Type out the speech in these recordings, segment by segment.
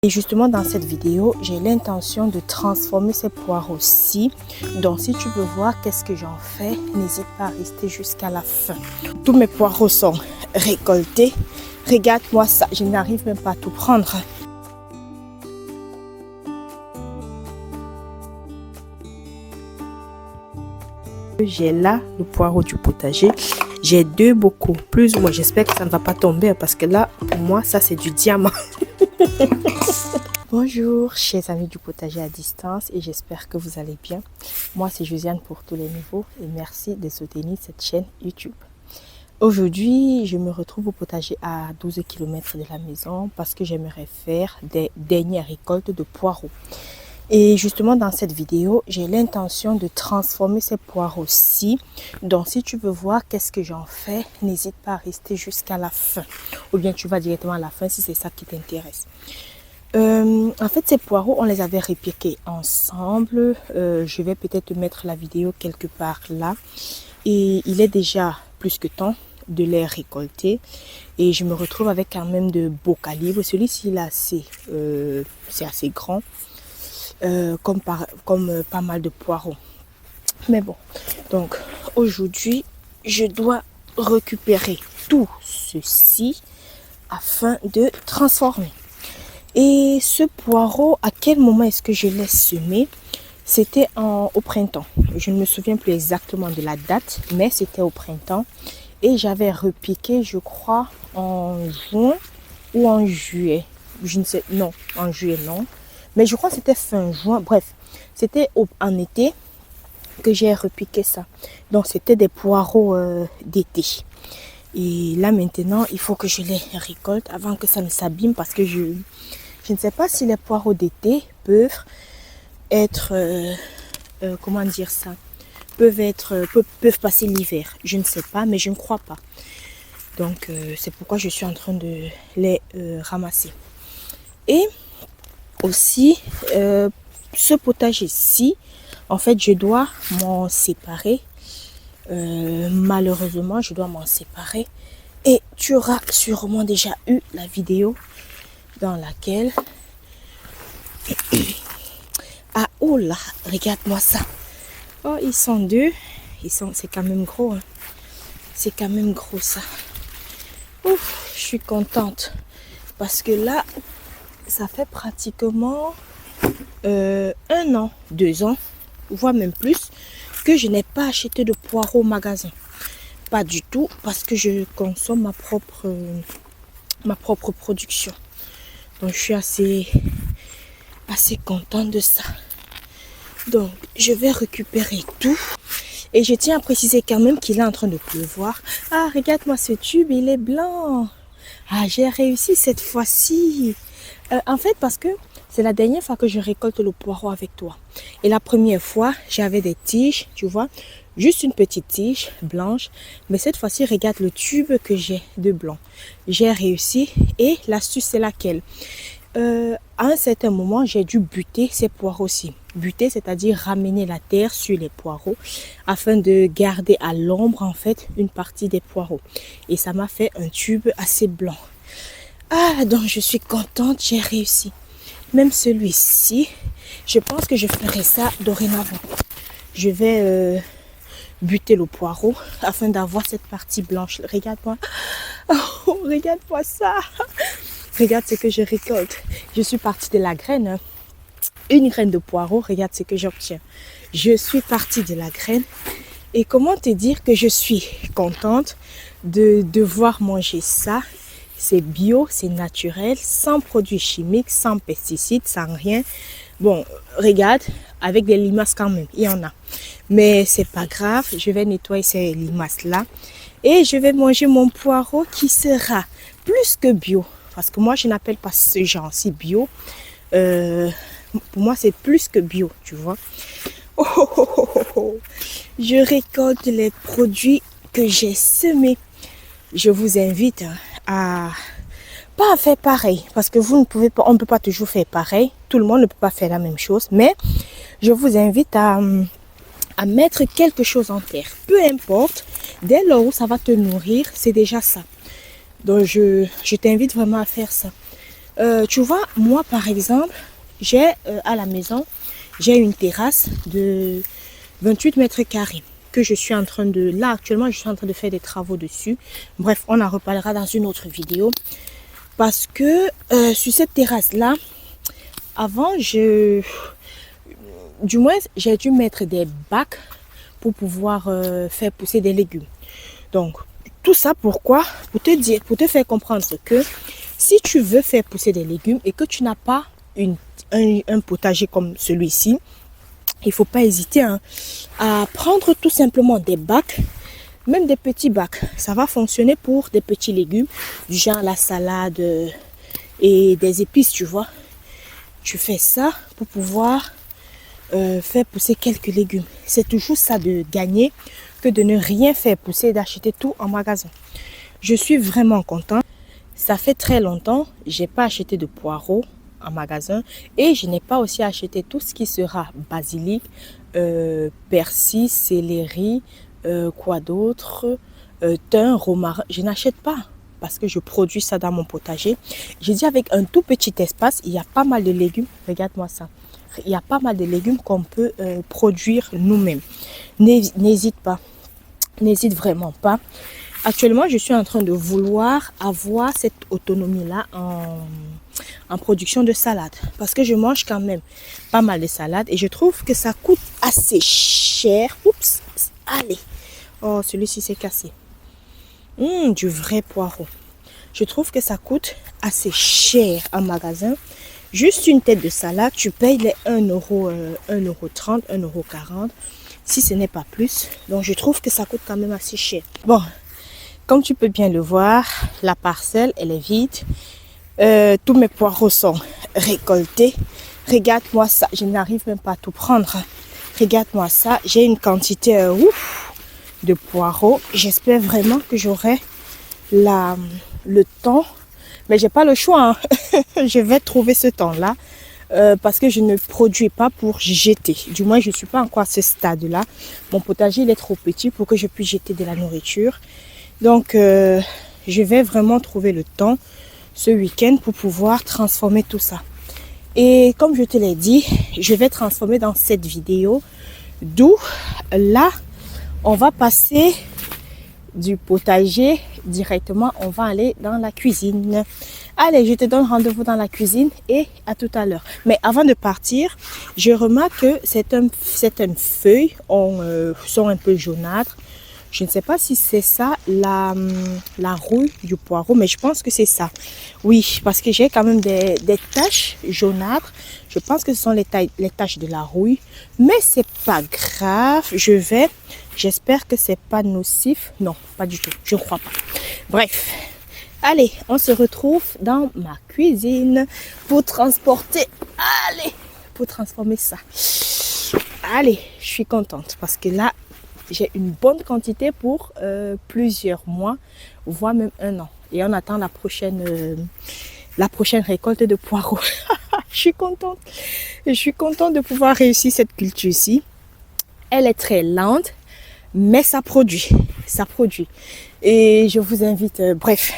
Et justement dans cette vidéo, j'ai l'intention de transformer ces poireaux-ci. Donc si tu veux voir qu'est-ce que j'en fais, n'hésite pas à rester jusqu'à la fin. Tous mes poireaux sont récoltés. Regarde-moi ça, je n'arrive même pas à tout prendre. J'ai là le poireau du potager. J'ai deux bocaux, plus ou moins. J'espère que ça ne va pas tomber parce que là, pour moi, ça c'est du diamant. Bonjour, chers amis du potager à distance et j'espère que vous allez bien. Moi, c'est Josiane pour tous les niveaux et merci de soutenir cette chaîne YouTube. Aujourd'hui, je me retrouve au potager à 12 km de la maison parce que j'aimerais faire des dernières récoltes de poireaux. Et justement dans cette vidéo, j'ai l'intention de transformer ces poireaux-ci. Donc si tu veux voir qu'est-ce que j'en fais, n'hésite pas à rester jusqu'à la fin. Ou bien tu vas directement à la fin si c'est ça qui t'intéresse. En fait, ces poireaux, on les avait repiqués ensemble. Je vais peut-être mettre la vidéo quelque part là. Et il est déjà plus que temps de les récolter. Et je me retrouve avec quand même de beaux calibres. Celui-ci, là, c'est assez grand. Comme pas mal de poireaux. Mais bon, donc aujourd'hui, je dois récupérer tout ceci afin de transformer. Et ce poireau, à quel moment est-ce que je l'ai semé? C'était au printemps. Je ne me souviens plus exactement de la date, mais c'était au printemps. Et j'avais repiqué, je crois, en juin ou en juillet. Je ne sais, non, en juillet, non. Mais je crois que c'était fin juin. Bref, c'était en été que j'ai repiqué ça. Donc, c'était des poireaux d'été. Et là, maintenant, il faut que je les récolte avant que ça ne s'abîme. Parce que je ne sais pas si les poireaux d'été peuvent être... comment dire ça? Peuvent passer l'hiver. Je ne sais pas, mais je ne crois pas. Donc, c'est pourquoi je suis en train de les ramasser. Et... aussi, ce potager-ci, en fait, je dois m'en séparer. Malheureusement, je dois m'en séparer. Et tu auras sûrement déjà eu la vidéo dans laquelle... Ah, oh là, regarde-moi ça. Oh, ils sont deux. C'est quand même gros. Hein. C'est quand même gros, ça. Ouf, je suis contente. Parce que là... ça fait pratiquement 1 an, 2 ans, voire même plus, que je n'ai pas acheté de poireaux au magasin. Pas du tout, parce que je consomme ma propre production. Donc, je suis assez contente de ça. Donc, je vais récupérer tout. Et je tiens à préciser quand même qu'il est en train de pleuvoir. Ah, regarde-moi ce tube, il est blanc. Ah, j'ai réussi cette fois-ci. En fait, parce que c'est la dernière fois que je récolte le poireau avec toi. Et la première fois, j'avais des tiges, tu vois, juste une petite tige blanche. Mais cette fois-ci, regarde le tube que j'ai de blanc. J'ai réussi. Et l'astuce, c'est laquelle? À un certain moment, j'ai dû buter ces poireaux-ci. Buter, c'est-à-dire ramener la terre sur les poireaux afin de garder à l'ombre, en fait, une partie des poireaux. Et ça m'a fait un tube assez blanc. Ah, donc je suis contente, j'ai réussi. Même celui-ci, je pense que je ferai ça dorénavant. Je vais buter le poireau afin d'avoir cette partie blanche. Regarde-moi. Oh, regarde-moi ça. Regarde ce que je récolte. Je suis partie de la graine. Hein. Une graine de poireau, regarde ce que j'obtiens. Je suis partie de la graine. Et comment te dire que je suis contente de devoir manger ça? C'est bio, c'est naturel, sans produits chimiques, sans pesticides, sans rien. Bon, regarde, avec des limaces quand même, il y en a. Mais c'est pas grave, je vais nettoyer ces limaces-là. Et je vais manger mon poireau qui sera plus que bio. Parce que moi, je n'appelle pas ce genre-ci bio. Pour moi, c'est plus que bio, tu vois. Oh, oh, oh, oh, oh. Je récolte les produits que j'ai semés. Je vous invite à pas faire pareil parce que vous ne pouvez pas, on ne peut pas toujours faire pareil. Tout le monde ne peut pas faire la même chose, mais je vous invite à mettre quelque chose en terre. Peu importe, dès lors où ça va te nourrir, c'est déjà ça. Donc je t'invite vraiment à faire ça. Tu vois, moi par exemple, j'ai à la maison, j'ai une terrasse de 28 mètres carrés que je suis en train de... Là, actuellement, je suis en train de faire des travaux dessus. Bref, on en reparlera dans une autre vidéo. Parce que sur cette terrasse-là, avant, du moins, j'ai dû mettre des bacs pour pouvoir faire pousser des légumes. Donc, tout ça pourquoi? Pour te dire, pour te faire comprendre que si tu veux faire pousser des légumes et que tu n'as pas un potager comme celui-ci, il ne faut pas hésiter à prendre tout simplement des bacs, même des petits bacs. Ça va fonctionner pour des petits légumes, du genre la salade et des épices, tu vois. Tu fais ça pour pouvoir faire pousser quelques légumes. C'est toujours ça de gagner que de ne rien faire pousser et d'acheter tout en magasin. Je suis vraiment contente. Ça fait très longtemps, j'ai pas acheté de poireaux en magasin et je n'ai pas aussi acheté tout ce qui sera basilic, persil, céleri, quoi d'autre, thym, romarin. Je n'achète pas parce que je produis ça dans mon potager. J'ai dit avec un tout petit espace, il y a pas mal de légumes. Regarde-moi ça. Il y a pas mal de légumes qu'on peut produire nous-mêmes. N'hésite pas. N'hésite vraiment pas. Actuellement, je suis en train de vouloir avoir cette autonomie-là en production de salade. Parce que je mange quand même pas mal de salades et je trouve que ça coûte assez cher. Oups, allez. Oh, celui-ci s'est cassé. Du vrai poireau. Je trouve que ça coûte assez cher en magasin. Juste une tête de salade, tu payes les 1,30 €, 1,40 €, si ce n'est pas plus. Donc, je trouve que ça coûte quand même assez cher. Bon, comme tu peux bien le voir, la parcelle, elle est vide. Tous mes poireaux sont récoltés. Regarde-moi ça, je n'arrive même pas à tout prendre. Regarde-moi ça, j'ai une quantité de poireaux. J'espère vraiment que j'aurai le temps. Mais j'ai pas le choix. Je vais trouver ce temps-là. Parce que je ne produis pas pour jeter. Du moins, je ne suis pas encore à ce stade-là. Mon potager, il est trop petit pour que je puisse jeter de la nourriture. Donc, je vais vraiment trouver le temps ce week-end pour pouvoir transformer tout ça. Et comme je te l'ai dit, je vais transformer dans cette vidéo. D'où, là, on va passer du potager directement, on va aller dans la cuisine. Allez, je te donne rendez-vous dans la cuisine et à tout à l'heure. Mais avant de partir, je remarque que certaines feuilles sont un peu jaunâtres. Je ne sais pas si c'est ça la rouille du poireau, mais je pense que c'est ça. Oui, parce que j'ai quand même des taches jaunâtres. Je pense que ce sont les taches de la rouille. Mais c'est pas grave. J'espère que c'est pas nocif. Non, pas du tout. Je ne crois pas. Bref. Allez, on se retrouve dans ma cuisine pour transporter. Allez, pour transformer ça. Allez, je suis contente parce que là, j'ai une bonne quantité pour plusieurs mois, voire même un an. Et on attend la prochaine récolte de poireaux. Je suis contente. Je suis contente de pouvoir réussir cette culture-ci. Elle est très lente, mais ça produit. Ça produit. Et je vous invite, bref,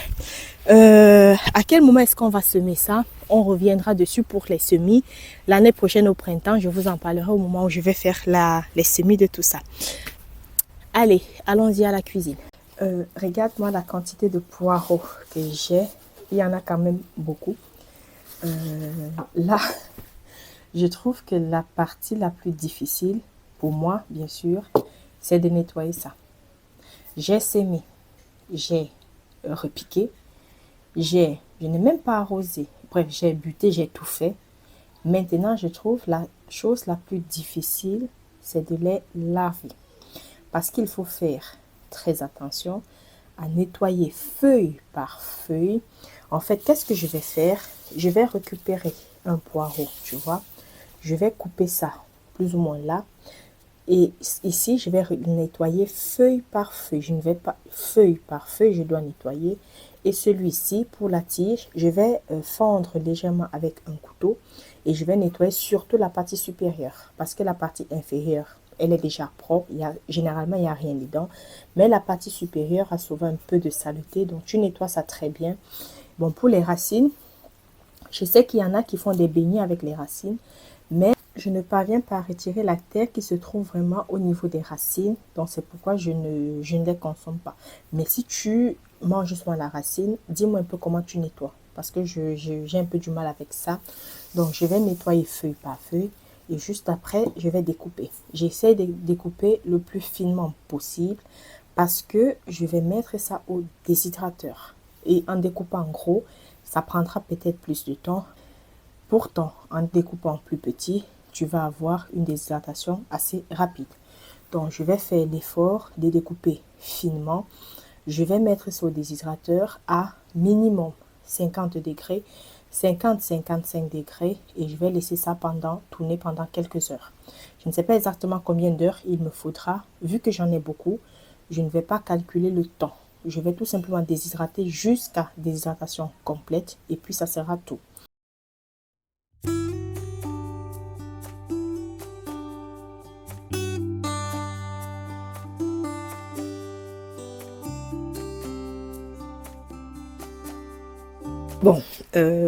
à quel moment est-ce qu'on va semer ça? On reviendra dessus pour les semis. L'année prochaine au printemps, je vous en parlerai au moment où je vais faire les semis de tout ça. Allez, allons-y à la cuisine. Regarde-moi la quantité de poireaux que j'ai. Il y en a quand même beaucoup. Là, je trouve que la partie la plus difficile, pour moi, bien sûr, c'est de nettoyer ça. J'ai semé, j'ai repiqué, je n'ai même pas arrosé. Bref, j'ai buté, j'ai tout fait. Maintenant, je trouve la chose la plus difficile, c'est de les laver. Parce qu'il faut faire très attention à nettoyer feuille par feuille. En fait, qu'est-ce que je vais faire? Je vais récupérer un poireau, tu vois. Je vais couper ça plus ou moins là. Et ici, je vais nettoyer feuille par feuille. Je ne vais pas feuille par feuille, je dois nettoyer. Et celui-ci, pour la tige, je vais fendre légèrement avec un couteau. Et je vais nettoyer surtout la partie supérieure. Parce que la partie inférieure, elle est déjà propre. Généralement, il n'y a rien dedans. Mais la partie supérieure a souvent un peu de saleté. Donc, tu nettoies ça très bien. Bon, pour les racines, Je sais qu'il y en a qui font des beignets avec les racines, mais je ne parviens pas à retirer la terre qui se trouve vraiment au niveau des racines. Donc, c'est pourquoi je ne les consomme pas. Mais si tu manges souvent la racine, dis-moi un peu comment tu nettoies. Parce que j'ai un peu du mal avec ça. Donc, je vais nettoyer feuille par feuille. Et juste après, je vais découper. J'essaie de découper le plus finement possible parce que je vais mettre ça au déshydrateur. Et en découpant gros, ça prendra peut-être plus de temps. Pourtant, en découpant plus petit, tu vas avoir une déshydratation assez rapide. Donc, je vais faire l'effort de découper finement. Je vais mettre ça au déshydrateur à minimum 50 degrés, 50-55 degrés et je vais laisser ça tourner pendant quelques heures. Je ne sais pas exactement combien d'heures il me faudra. Vu que j'en ai beaucoup, je ne vais pas calculer le temps. Je vais tout simplement déshydrater jusqu'à déshydratation complète et puis ça sera tout. Bon,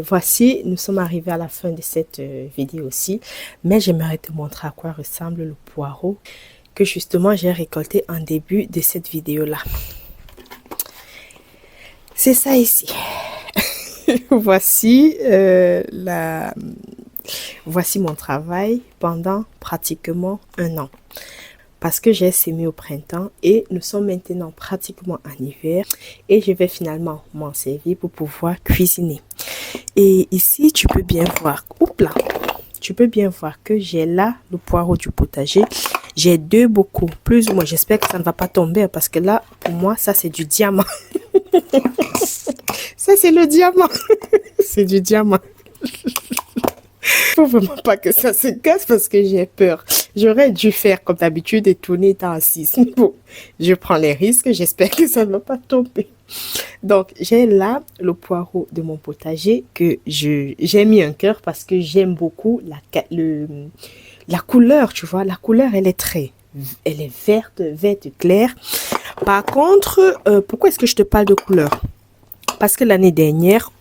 voici, nous sommes arrivés à la fin de cette vidéo aussi, mais j'aimerais te montrer à quoi ressemble le poireau que justement j'ai récolté en début de cette vidéo-là. C'est ça ici. Voici, voici mon travail pendant pratiquement un an. Parce que j'ai sémé au printemps et nous sommes maintenant pratiquement en hiver et je vais finalement m'en servir pour pouvoir cuisiner. Et ici, tu peux bien voir, tu peux bien voir que j'ai là le poireau du potager. J'ai 2 bocaux, plus ou moins. J'espère que ça ne va pas tomber parce que là, pour moi, ça c'est du diamant. Ça c'est le diamant. C'est du diamant. Faut vraiment pas que ça se casse parce que j'ai peur. J'aurais dû faire comme d'habitude et tourner dans 6. Bon, je prends les risques. J'espère que ça ne va pas tomber. Donc, j'ai là le poireau de mon potager que j'ai mis un cœur parce que j'aime beaucoup la couleur, tu vois. La couleur, elle est verte claire. Par contre, pourquoi est-ce que je te parle de couleur? Parce que l'année dernière,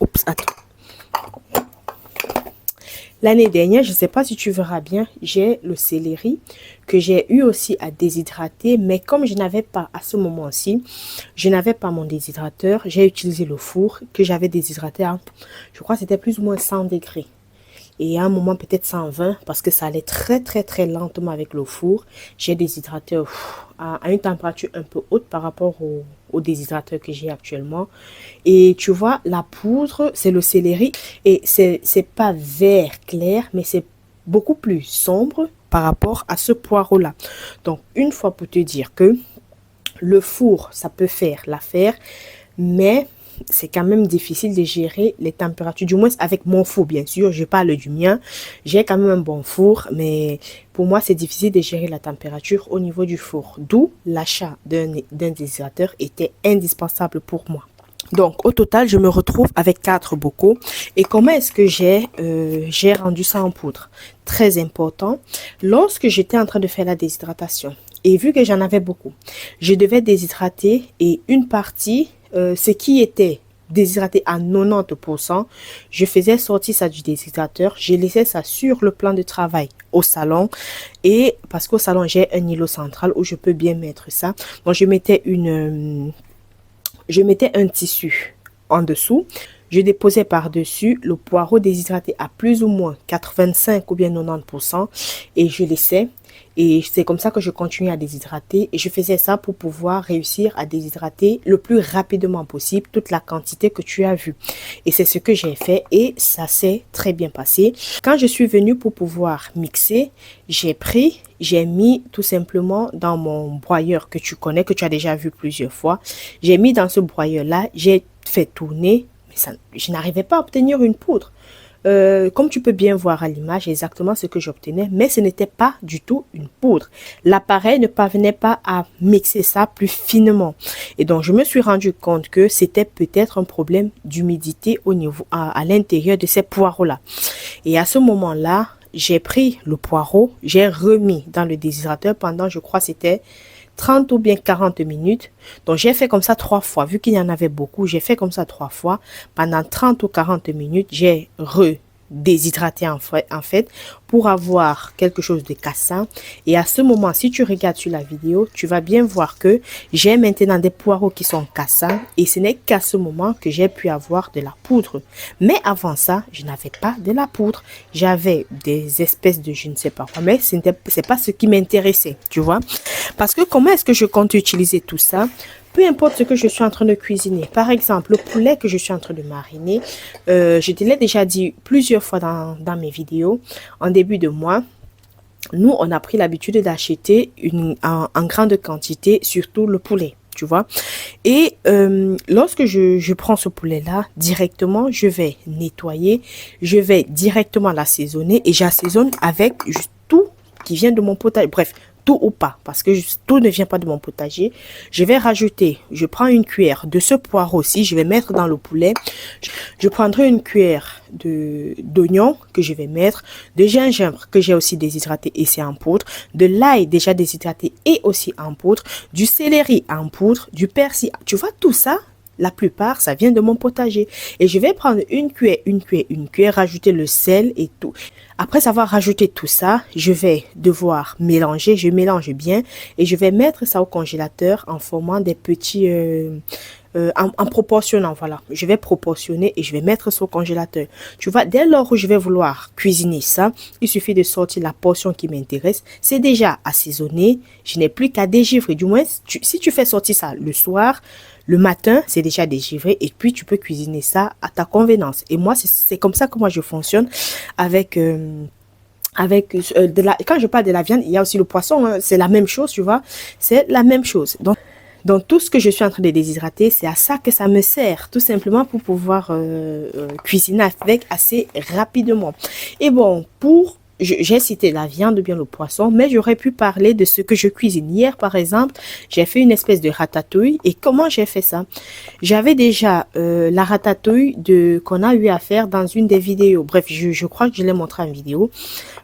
l'année dernière, je ne sais pas si tu verras bien, j'ai le céleri que j'ai eu aussi à déshydrater. Mais comme je n'avais pas, à ce moment-ci, je n'avais pas mon déshydrateur, j'ai utilisé le four que j'avais déshydraté à, je crois que c'était plus ou moins 100 degrés. Et à un moment, peut-être 120, parce que ça allait très lentement avec le four. J'ai déshydraté à une température un peu haute par rapport au déshydrateur que j'ai actuellement. Et tu vois, la poudre, c'est le céleri. Et c'est pas vert clair, mais c'est beaucoup plus sombre par rapport à ce poireau-là. Donc, une fois pour te dire que le four, ça peut faire l'affaire, mais c'est quand même difficile de gérer les températures, du moins avec mon four, bien sûr. Je parle du mien. J'ai quand même un bon four, mais pour moi, c'est difficile de gérer la température au niveau du four. D'où l'achat d'un déshydrateur était indispensable pour moi. Donc, au total, je me retrouve avec 4 bocaux. Et comment est-ce que j'ai rendu ça en poudre? Très important. Lorsque j'étais en train de faire la déshydratation, et vu que j'en avais beaucoup, je devais déshydrater et une partie, ce qui était déshydraté à 90%, je faisais sortir ça du déshydrateur, je laissais ça sur le plan de travail au salon et parce qu'au salon j'ai un îlot central où je peux bien mettre ça. Donc je mettais un tissu en dessous, je déposais par-dessus le poireau déshydraté à plus ou moins 85 ou bien 90% et je laissais. Et c'est comme ça que je continuais à déshydrater. Et je faisais ça pour pouvoir réussir à déshydrater le plus rapidement possible toute la quantité que tu as vue. Et c'est ce que j'ai fait et ça s'est très bien passé. Quand je suis venue pour pouvoir mixer, j'ai mis tout simplement dans mon broyeur que tu connais, que tu as déjà vu plusieurs fois. J'ai mis dans ce broyeur-là, j'ai fait tourner, mais je n'arrivais pas à obtenir une poudre. Comme tu peux bien voir à l'image, exactement ce que j'obtenais, mais ce n'était pas du tout une poudre. L'appareil ne parvenait pas à mixer ça plus finement. Et donc, je me suis rendu compte que c'était peut-être un problème d'humidité au niveau, à l'intérieur de ces poireaux-là. Et à ce moment-là, j'ai pris le poireau, j'ai remis dans le déshydrateur pendant, je crois, c'était 30 ou bien 40 minutes. Donc, j'ai fait comme ça 3 fois. Vu qu'il y en avait beaucoup, j'ai fait comme ça 3 fois. Pendant 30 ou 40 minutes, j'ai déshydraté en fait pour avoir quelque chose de cassant. Et à ce moment, si tu regardes sur la vidéo, tu vas bien voir que j'ai maintenant des poireaux qui sont cassants et ce n'est qu'à ce moment que j'ai pu avoir de la poudre. Mais avant ça, je n'avais pas de la poudre. J'avais des espèces de je ne sais pas quoi, mais c'est pas ce qui m'intéressait, tu vois. Parce que comment est-ce que je compte utiliser tout ça? Peu importe ce que je suis en train de cuisiner. Par exemple, le poulet que je suis en train de mariner, je te l'ai déjà dit plusieurs fois dans mes vidéos. En début de mois, nous, on a pris l'habitude d'acheter en grande quantité, surtout le poulet, tu vois. Et lorsque je prends ce poulet-là, directement, je vais nettoyer, je vais directement l'assaisonner et j'assaisonne avec tout qui vient de mon potager. Bref, tout ou pas, parce que tout ne vient pas de mon potager. Je vais rajouter, je prends une cuillère de ce poireau aussi, je vais mettre dans le poulet. Je prendrai une cuillère d'oignon que je vais mettre, de gingembre que j'ai aussi déshydraté et c'est en poudre, de l'ail déjà déshydraté et aussi en poudre, du céleri en poudre, du persil. Tu vois tout ça? La plupart, ça vient de mon potager. Et je vais prendre une cuillère, rajouter le sel et tout. Après avoir rajouté tout ça, je vais devoir mélanger. Je mélange bien et je vais mettre ça au congélateur en formant des petits... en proportionnant, voilà. Je vais proportionner et je vais mettre ça au congélateur. Tu vois, dès lors où je vais vouloir cuisiner ça, il suffit de sortir la portion qui m'intéresse. C'est déjà assaisonné. Je n'ai plus qu'à dégivrer. Du moins, si tu fais sortir ça le soir, le matin, c'est déjà dégivré et puis tu peux cuisiner ça à ta convenance. Et moi, c'est comme ça que moi je fonctionne avec quand je parle de la viande, il y a aussi le poisson, hein, c'est la même chose, tu vois, c'est la même chose. Donc tout ce que je suis en train de déshydrater, c'est à ça que ça me sert, tout simplement pour pouvoir cuisiner avec assez rapidement. Et bon, j'ai cité la viande ou bien le poisson, mais j'aurais pu parler de ce que je cuisine. Hier, par exemple, j'ai fait une espèce de ratatouille. Et comment j'ai fait ça? J'avais déjà la ratatouille qu'on a eu à faire dans une des vidéos. Bref, je crois que je l'ai montré en vidéo.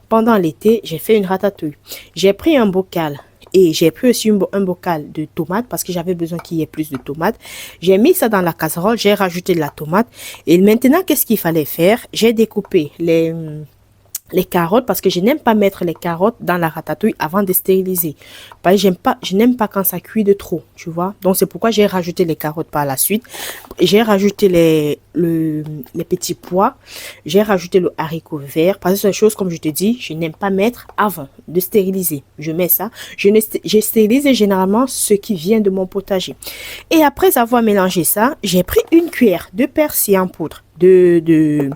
Pendant l'été, j'ai fait une ratatouille. J'ai pris un bocal. Et j'ai pris aussi un bocal de tomates parce que j'avais besoin qu'il y ait plus de tomates. J'ai mis ça dans la casserole, j'ai rajouté de la tomate. Et maintenant, qu'est-ce qu'il fallait faire? J'ai découpé les carottes parce que je n'aime pas mettre les carottes dans la ratatouille avant de stériliser. Parce que je n'aime pas quand ça cuit de trop, tu vois. Donc c'est pourquoi j'ai rajouté les carottes par la suite. J'ai rajouté les petits pois. J'ai rajouté le haricot vert parce que c'est une chose comme je te dis, je n'aime pas mettre avant de stériliser. Je mets ça. Je stérilise généralement ce qui vient de mon potager. Et après avoir mélangé ça, j'ai pris une cuillère de persil en poudre. De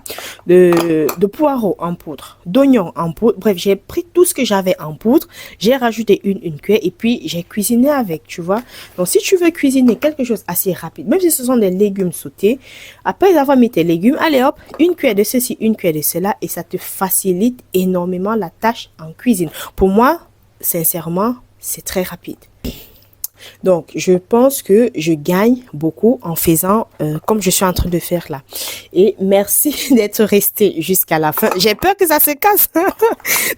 poireaux en poudre, d'oignons en poudre. Bref, j'ai pris tout ce que j'avais en poudre, j'ai rajouté une cuillère et puis j'ai cuisiné avec, tu vois. Donc, si tu veux cuisiner quelque chose assez rapide, même si ce sont des légumes sautés, après avoir mis tes légumes, allez hop, une cuillère de ceci, une cuillère de cela et ça te facilite énormément la tâche en cuisine. Pour moi, sincèrement, c'est très rapide. Donc, je pense que je gagne beaucoup en faisant comme je suis en train de faire là. Et merci d'être resté jusqu'à la fin. J'ai peur que ça se casse.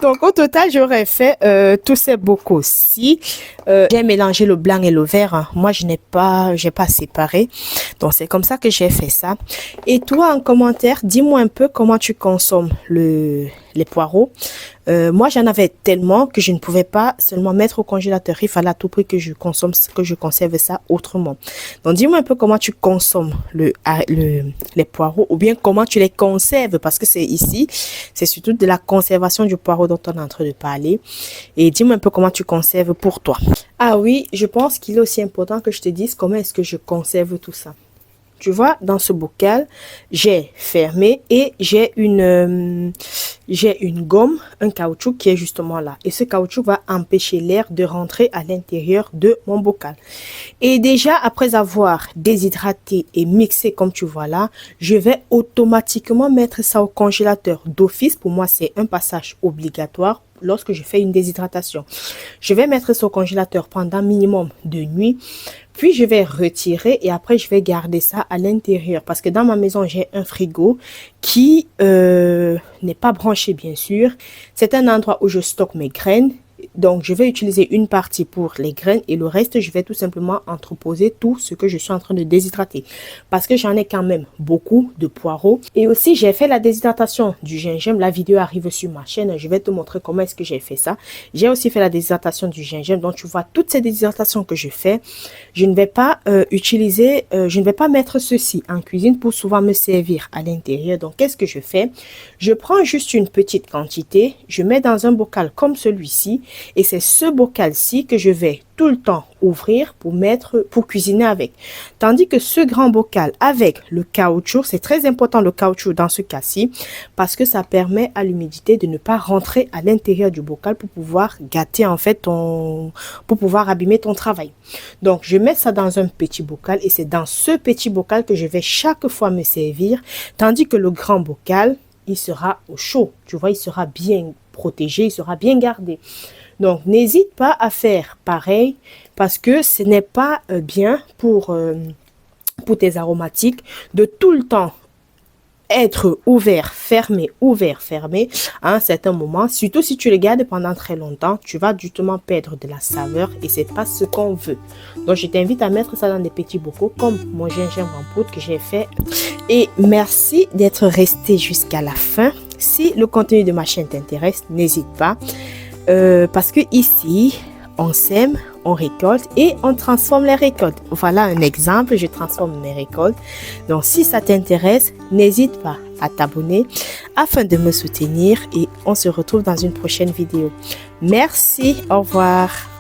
Donc, au total, j'aurais fait tous ces bocaux-ci. J'ai mélangé le blanc et le vert. Hein. Moi, j'ai pas séparé. Donc, c'est comme ça que j'ai fait ça. Et toi, en commentaire, dis-moi un peu comment tu consommes les poireaux. Moi, j'en avais tellement que je ne pouvais pas seulement mettre au congélateur. Il fallait à tout prix que je conserve ça autrement. Donc, dis-moi un peu comment tu consommes les poireaux ou bien comment tu les conserves parce que c'est surtout de la conservation du poireau dont on est en train de parler. Et dis-moi un peu comment tu conserves pour toi. Ah oui, je pense qu'il est aussi important que je te dise comment est-ce que je conserve tout ça. Tu vois, dans ce bocal, j'ai fermé et j'ai une gomme, un caoutchouc qui est justement là. Et ce caoutchouc va empêcher l'air de rentrer à l'intérieur de mon bocal. Et déjà, après avoir déshydraté et mixé comme tu vois là, je vais automatiquement mettre ça au congélateur d'office. Pour moi, c'est un passage obligatoire lorsque je fais une déshydratation. Je vais mettre ça au congélateur pendant minimum 2 nuits. Puis, je vais retirer et après, je vais garder ça à l'intérieur. Parce que dans ma maison, j'ai un frigo qui n'est pas branché, bien sûr. C'est un endroit où je stocke mes graines. Donc, je vais utiliser une partie pour les graines et le reste, je vais tout simplement entreposer tout ce que je suis en train de déshydrater. Parce que j'en ai quand même beaucoup de poireaux. Et aussi, j'ai fait la déshydratation du gingembre. La vidéo arrive sur ma chaîne. Je vais te montrer comment est-ce que j'ai fait ça. J'ai aussi fait la déshydratation du gingembre. Donc, tu vois, toutes ces déshydratations que je fais, je ne vais pas je ne vais pas mettre ceci en cuisine pour souvent me servir à l'intérieur. Donc, qu'est-ce que je fais? Je prends juste une petite quantité, je mets dans un bocal comme celui-ci et c'est ce bocal-ci que je vais tout le temps ouvrir pour cuisiner avec. Tandis que ce grand bocal avec le caoutchouc, c'est très important le caoutchouc dans ce cas-ci parce que ça permet à l'humidité de ne pas rentrer à l'intérieur du bocal pour pouvoir gâter en fait pour pouvoir abîmer ton travail. Donc je mets ça dans un petit bocal et c'est dans ce petit bocal que je vais chaque fois me servir, tandis que le grand bocal, il sera au chaud. Tu vois, il sera bien protégé, il sera bien gardé. Donc, n'hésite pas à faire pareil parce que ce n'est pas bien pour tes aromatiques de tout le temps être ouvert, fermé à un certain moment. Surtout si tu les gardes pendant très longtemps, tu vas justement perdre de la saveur et c'est pas ce qu'on veut. Donc, je t'invite à mettre ça dans des petits bocaux comme mon gingembre en poudre que j'ai fait. Et merci d'être resté jusqu'à la fin. Si le contenu de ma chaîne t'intéresse, n'hésite pas. Parce que ici, on sème, on récolte et on transforme les récoltes. Voilà un exemple, je transforme mes récoltes. Donc, si ça t'intéresse, n'hésite pas à t'abonner afin de me soutenir et on se retrouve dans une prochaine vidéo. Merci, au revoir.